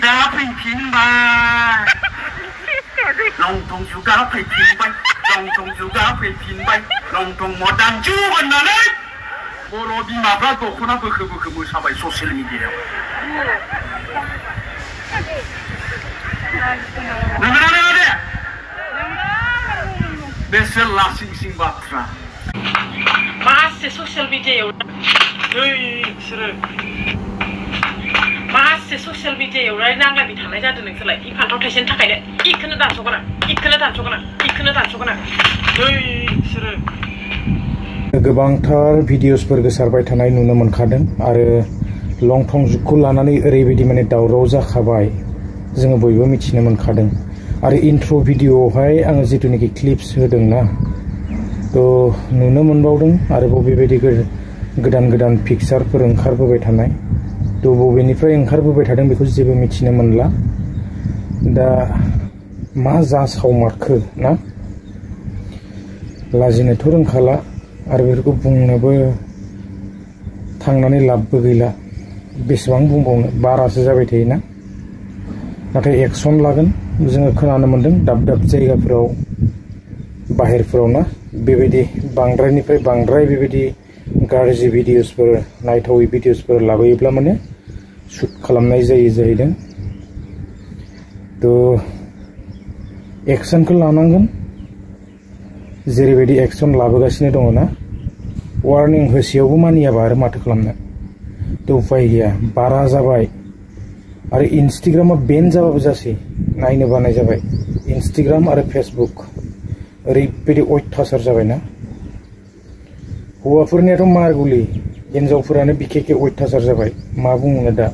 दा फैफिनबाय लंथं जुगा फैफिनबाय लंथं जुगा फैफिनबाय लंथं मदान जु होननानै बर' बिमाफ्रा दख'ना बोखो बोखो मोसाबाय ससियेल मिडियायाव नंगौना नङा दे बेसे लासिंसिं बाथ्रा मासे ससियेल मिडियायाव बिसोरो मासे ससियेल मिडियायाव नांलायबाय थानाय जादों नोंसोरलाय इ फान्थाव थाइसेनि थाखायनो इखौनो दानस'गोना इखौनो दानस'गोना इखौनो दानस'गोना बिसोरो गोबांथार भिडिअसफोर गोसारबाय थानाय नुनो मोनखादों आरो लंथं जुगखौ लानानै ओरैबायदि माने दावराव जाखाबाय जोङो बयबो मिथिनो मोनखादों आरो इन्ट्र' भिडिअआवहाय आङो जिथुनाखि क्लिप्स होदोंना थ' नुनो मोनबावदों आरोबाव बेबायदि गोदान गोदान पिक्चारफोर ओंखारबोबाय थानाय थ' बबेनिफ्राय ओंखारबोबाय थादों बेखौ जेबो मिथिनो मोनला दा मा जासावमारखो ना लाजिनोथ' रोंखाला आरो बेफोरखौ बुंनोबो थांनानै लाबबो गैला बेसेबां बुंबावनो बारासो जाबाय थायोना नाथाय एक्सन लागोन जोङो खोनानो मोनदों दाब दाब जायगाफोराव बाहेरफोराव ना बेबायदि बांद्रायनिफ्राय बांद्राय बेबायदि गाज्रि भिडिअसफोर नायथावै भिडिअसफोर लाबोयोब्ला माने शुट खालामनाय जायो जाहैदों थ' एक्सनखौ लानांगोन जेरैबायदि एक्सन लाबोगासिनो दङ ना वार्निं होसेयावबो मानियाबा आरो माथो खालामनो थ' उफाय गैया बारा जाबाय आरो इन्स्टाग्रामा बेन जाबाबो जासै नायनो बानाय जाबाय इन्स्टाग्राम आरो फेसबुक ओरैबायदि अयथासार जाबायना हौवाफोरनियाथ' मारगुलि हिन्जावफोरानो बिखेखे अयथासार जाबाय मा बुंनो दा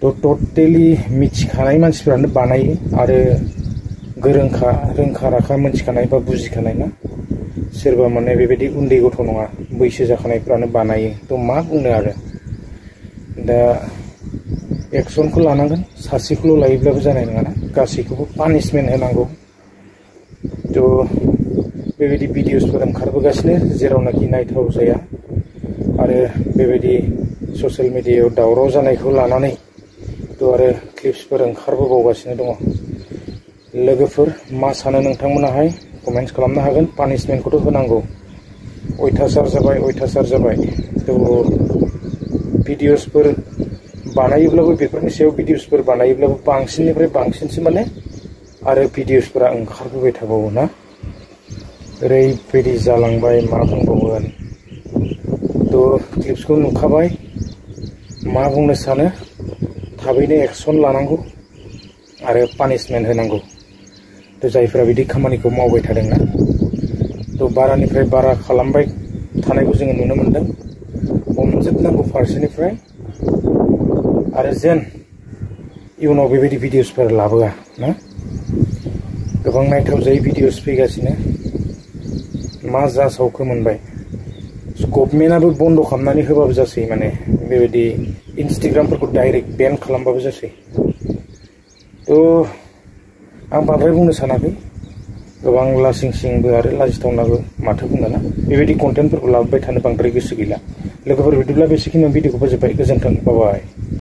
थ' टटेलि मिथिखानाय मानसिफोरानो बानायो आरो रोंखा राखा मोनथिखानाय बा बुजिखानाय ना सोरबा माने बेबायदि उन्दै गथ' नङा बैसो जाखानायफ्रानो बानायो थ' मा बुंनो आरो दा एक्सनखौ लानांगोन सासेखौल' लायोब्लाबो जानाय नङाना गासैखौबो पानिशमेन्ट होनांगौ थ' बेबायदि भिडिअसफोर ओंखारबोगासिनो जेरावनाखि नायथाव जाया आरो बेबायदि ससियेल मिडियायाव दावराव जानायखौ लानानै थ' आरो क्लिप्सफोर ओंखारबोबावगासिनो दङ लोगोफोर मा सानो नोंथांमोनाहाय कमेन्ट्स खालामनो हागोन पानिशमेन्टखौथ' होनांगौ अयथासार जाबाय थ' भिडिअसफोर बानायोब्लाबो बेफोरनि सायाव भिडिअसफोर बानायोब्लाबो बांसिननिफ्राय बांसिनसो माने आरो भिडिअसफोरा ओंखारबोबाय थाबावो ना ओरैबायदि जालांबाय मा बुंबावगोन थ' क्लिप्सखौ नुखाबाय मा बुंनो सानो थाबैनो एक्सन लानांगौ आरो पानिशमेन्ट होनांगौ थ' जायफोरा बिदि खामानिखौ मावबाय थादोंना थ' बारानिफ्राय बारा खालामबाय थानायखौ जोङो नुनो मोनदों हमजोबनांगौ फारसेनिफ्राय आरो जेन इयुनाव बेबायदि भिडिअसफोर लाबोआ ना गोबां नायथाव जायै भिडिअस फैगासिनो मा जासावखो मोनबाय गभर्नमेन्टआबो बन्द' खालामनानै होबाबो जासै माने बेबायदि इन्स्टाग्रामफोरखौ डाइरेक्ट बेन खालामबाबो जासै थ' आं बांद्राय बुंनो सानाखै गोबां लासिंसिंबो आरो लाजिथावनाबो माथो बुंनो ना बेबायदि कन्टेन्टफोरखौ लाबोबाय थानो बांद्राय गोसो गैला लोगोफोर बिदिब्ला बेसेखिनियाव भिडिअखौ फोजोबबाय गोजोन्थों बाय